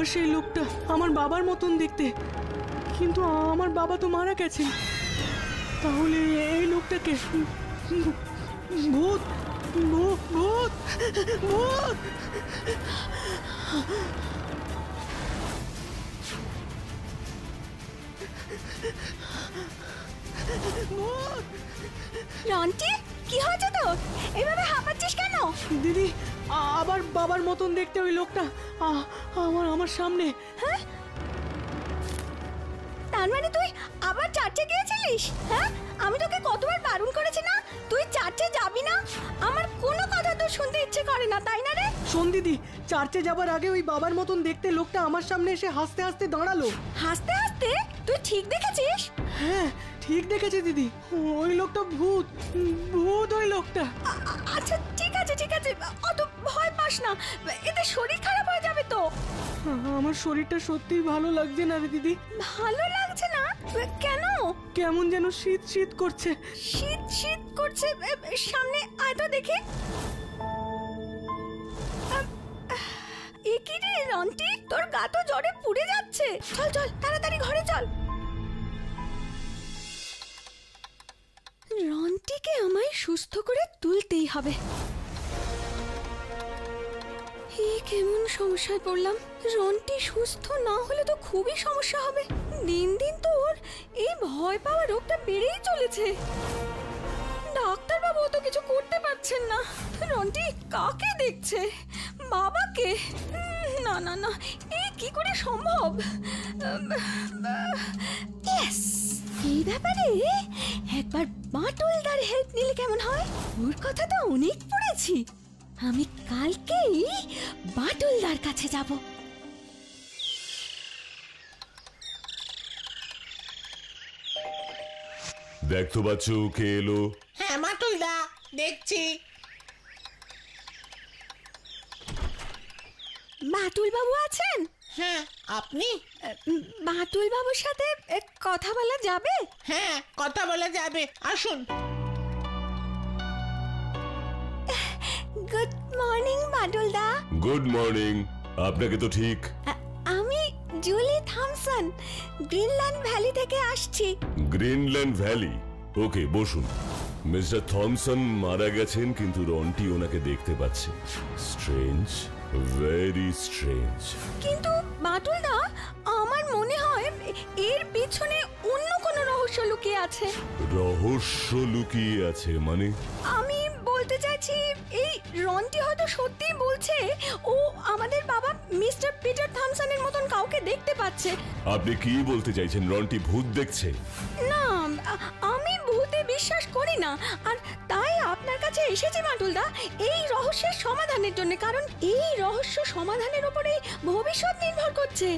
আর সেই লোকটা আমার বাবার মতন দেখতে, কিন্তু আমার বাবা তো মারা গেছেন। তাহলে এই লোকটাকে ভূত ভূত ভূত ভূত। রন্টি, কি হয়েছে তোর? এভাবে হাঁপাচ্ছিস কেন? দিদি, আবার বাবার মতন দেখতে ওই লোকটা আমার সামনে। হ্যাঁ, তার মানে তুই আবার চার্চে গিয়েছিলিস? হ্যাঁ, আমি তোকে কতবার বারণ করেছি না তুই চার্চে যাবি না? আমার কোনো কথা তো শুনতে ইচ্ছে করে না, তাই না রে? শোন দিদি, চার্চে যাবার আগে ওই বাবার মতন দেখতে লোকটা আমার সামনে এসে হাসতে হাসতে দাঁড়ালো। হাসতে হাসতে? তুই ঠিক দেখেছিস? হ্যাঁ, ঠিক দেখেছি দিদি। ওই লোকটা ভূত ভূত ওই লোকটা। আচ্ছা ঠিক আছে ঠিক আছে, অত ভয় পাস না, এতে শরীর খারাপ হয়ে যাবে তো। আমার শরীরটা সত্যিই ভালো লাগছে না রে দিদি। ভালো লাগছে না? কেন? কেমন যেন শীত শীত করছে। শীত শীত করছে? সামনে আয় তো দেখি। এ কি রে রন্টি, তোর গা তো জ্বরে পুড়ে যাচ্ছে। চল চল তাড়াতাড়ি ঘরে চল। রন্টিকে আমায় সুস্থ করে তুলতেই হবে। কেমন সমস্যায় পড়লাম। রন্টি সুস্থ না হলে তো খুবই সমস্যা হবে। দিন দিন তো ওর এই ভয় পাওয়া রোগটা বেড়েই চলেছে। ডাক্তারবাবু তো কিছু করতে পারছেন না। রন্টি কাকে দেখছে? বাবাকে? না না না, এ কি করে সম্ভব? এই ব্যাপারে একবার বাটুলদার হেল্প নিলে কেমন হয়? ওর কথা তো অনেক পড়েছি। আমি কালকেই বাটুলদার কাছে যাব। দেখ তো বাচ্চু, কে এলো? হ্যাঁ বাটুলদা, দেখছি। বাটুল বাবু আছেন? হ্যাঁ, আপনি? বাটুল বাবুর সাথে কথা বলা যাবে? হ্যাঁ, কথা বলা যাবে, আসুন। গুড মর্নিং বাটুলদা। Good morning. আপনাকে তো ঠিক। আমি জুলি থমসন, গ্রিনল্যান্ড ভ্যালি থেকে আসছি। Greenland valley? ওকে, বসুন। মিস্টার থমসন মারা গেছেন, কিন্তু রন্টি ওনাকে দেখতে পাচ্ছে। Strange, very strange. কিন্তু বাটুলদা, আমার মনে হয় এর পিছনে অন্য কোনো রহস্য লুকিয়ে আছে। রহস্য লুকিয়ে আছে মানে? আমি বলতে চাইছি, এই রন্টি হয়তো সত্যিই বলছে ও আমাদের বাবা মিস্টার পিটার থমসনের মতন কাউকে দেখতে পাচ্ছে। আপনি কি বলতে চাইছেন? রন্টি ভূত দেখছে? না, আমি ভূতে বিশ্বাস করি না, আর তাই আপনার কাছে এসেছি বাটুলদা এই রহস্যের সমাধানের জন্য। কারণ এই রহস্য সমাধানের উপরে ভবিষ্যৎ নির্ভর করছে।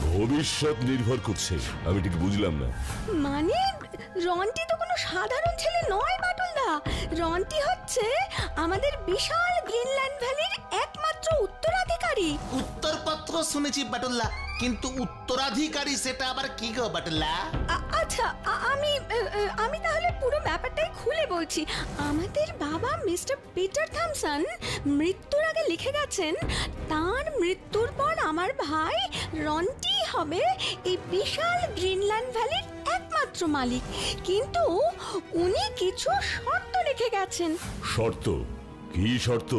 ভবিষ্যৎ নির্ভর করছে? আমি ঠিক বুঝলাম না। মানে রন্টি তো কোনো সাধারণ ছেলে নয় বাটুলদা। রন্টি হচ্ছে আমাদের বিশাল গ্রিনল্যান্ড ভ্যালির একমাত্র উত্তরাধিকারী। উত্তরপত্র শুনেছি বাটুল্লা, কিন্তু উত্তরাধিকারী সেটা আবার কি গো বাটুল্লা? আচ্ছা, আমি তাহলে পুরো ব্যাপারটাই খুলে বলছি। আমাদের বাবা মিস্টার পিটার থমসন মৃত্যুর আগে লিখে গেছেন তার মৃত্যুর পর আমার ভাই রন্টি হবে এই বিশাল গ্রিনল্যান্ড ভ্যালির একমাত্র মালিক। কিন্তু উনি কিছু শর্ত রেখে গেছেন। শর্ত? কি শর্ত?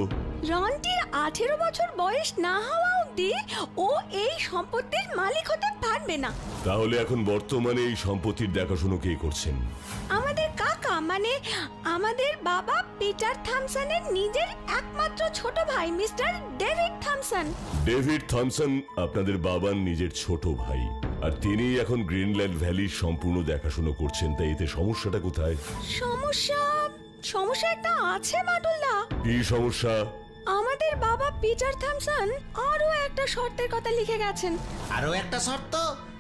রন্টির 18 বছর বয়স না হওয়া অবধি ও এই সম্পত্তির মালিক হতে পারবে না। তাহলে এখন বর্তমানে এই সম্পত্তির দেখাশোনা কে করছেন? আমাদের কাকা, মানে আমাদের বাবা পিটার থমসনের নিজের একমাত্র ছোট ভাই mister David Thomson. David Thomson আপনাদের বাবার নিজের ছোট ভাই, আর তিনি এখন গ্রিনল্যান্ড ভ্যালির সম্পূর্ণ দেখাশোনা করছেন। তাই এতে সমস্যাটা কোথায়? সমস্যা একটা আছে বাটুলদা। কি সমস্যা? আমাদের বাবা পিটার থমসন আরো একটা শর্তের কথা লিখে গেছেন। আরো একটা শর্ত?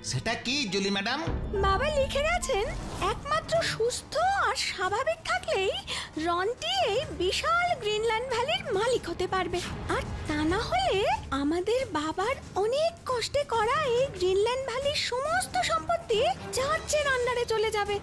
সেটা কি জুলি ম্যাডাম? বাবা লিখে গেছেন একমাত্র সুস্থ আর স্বাভাবিক থাকলেই রন্টি এই বিশাল গ্রিনল্যান্ড ভ্যালির মালিক হতে পারবে, আর তা না হলে আমাদের বাবার অনেক কষ্টে করা এই গ্রিনল্যান্ড ভ্যালির সমস্ত সম্পত্তি চার্চের আন্ডারে চলে যাবে।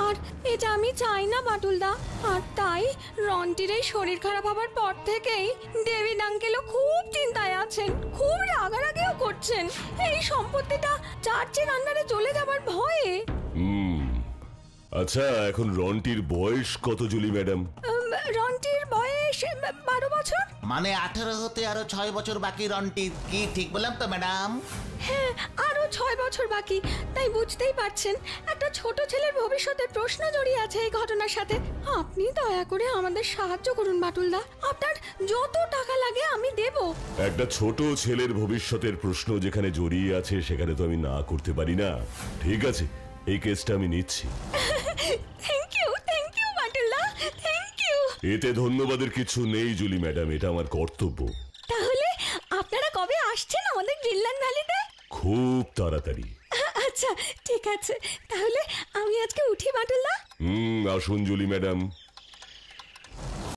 আর এটা আমি চাই না বাটুলদা। আর তাই রন্টির এই শরীর খারাপ হবার পর থেকেই ডেভিড আঙ্কেলও খুব চিন্তায় আছেন, খুব রাগারাগিও করছেন এই সম্পত্তিটা চার্চের আন্ডারে চলে যাবার ভয়ে। আচ্ছা, এখন রন্টির বয়স কত জুলি ম্যাডাম? রন্টির বয়স 12 বছর। মানে 18 হতে আরো 6 বছর বাকি রন্টির, কি ঠিক বললাম তো ম্যাডাম? হ্যাঁ, আরো 6 বছর বাকি। তাই বুঝতেই পারছেন একটা ছোট ছেলের ভবিষ্যতের প্রশ্ন জড়িয়ে আছে এই ঘটনার সাথে। আপনি দয়া করে আমাদের সাহায্য করুন বাটুলদা, আপনার যত টাকা লাগে আমি দেব। একটা ছোট ছেলের ভবিষ্যতের প্রশ্ন যেখানে জড়িয়ে আছে সেখানে তো আমি না করতে পারি না। ঠিক আছে, এই কেসটা আমি নিচ্ছি। থ্যাংক ইউ বাটুলদা, থ্যাংক ইউ। এতে ধন্যবাদের কিছু নেই জুলি ম্যাডাম, এটা আমার কর্তব্য। তাহলে আপনারা কবে আসছেন আমাদের গ্রিনল্যান্ড ভ্যালিতে? খুব তাড়াতাড়ি। আচ্ছা ঠিক আছে, তাহলে আমি আজকে উঠি বাটুলদা। আসুন জুলি ম্যাডাম।